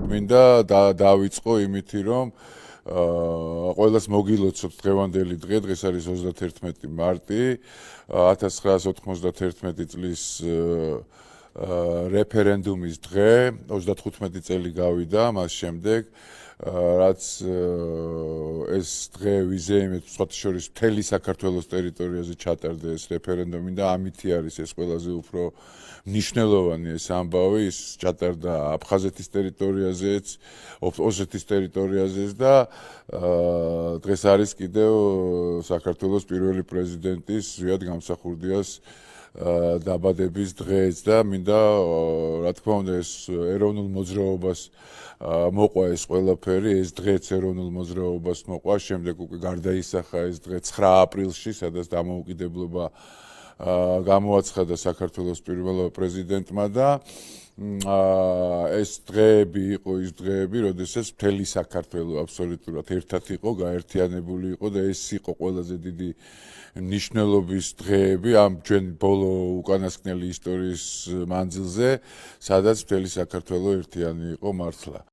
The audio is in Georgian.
მინდა დავიწყო იმითი რომ ყველას მოგილოცოთ დღევანდელი დღე, დღეს არის 31 მარტი 1991 წლის რეფერენდუმის დღე, 35 წელი გავიდა მას შემდეგ რაც ეს დღე ვიზეიმეთ სხვათა შორის მთელი საქართველოს ტერიტორიაზე ჩატარდა ეს რეფერენდუმი და ამითი არის ეს ყველაზე უფრო მნიშვნელოვანი ეს ამბავი, ის ჩატარდა აფხაზეთის ტერიტორიაზეც, ოზეთის ტერიტორიაზეც და დღეს არის კიდევ საქართველოს პირველი პრეზიდენტის ზვიად გამსახურდიას დაბადების დღეც და მინდა რა თქმა უნდა ეს ეროვნულ მოძრაობას მოყვა ეს ყველაფერი, ეს დღეც ეროვნულ მოძრაობას მოყვა, შემდეგ უკვე გარდაისახა ეს დღე 9 აპრილში, სადაც დამოუკიდებლობა გამოაცხადა საქართველოს პირველმა პრეზიდენტმა და ეს დღეები იყო ის დღეები, როდესაც მთელი საქართველო აბსოლუტურად ერთად იყო, გაერთიანებული იყო და ეს იყო ყველაზე დიდი ნიშნულობის დღეები ამ ჩვენ ბოლო უკანასკნელი ისტორიის მანძილზე, სადაც მთელი საქართველო ერთიანი იყო მართლა.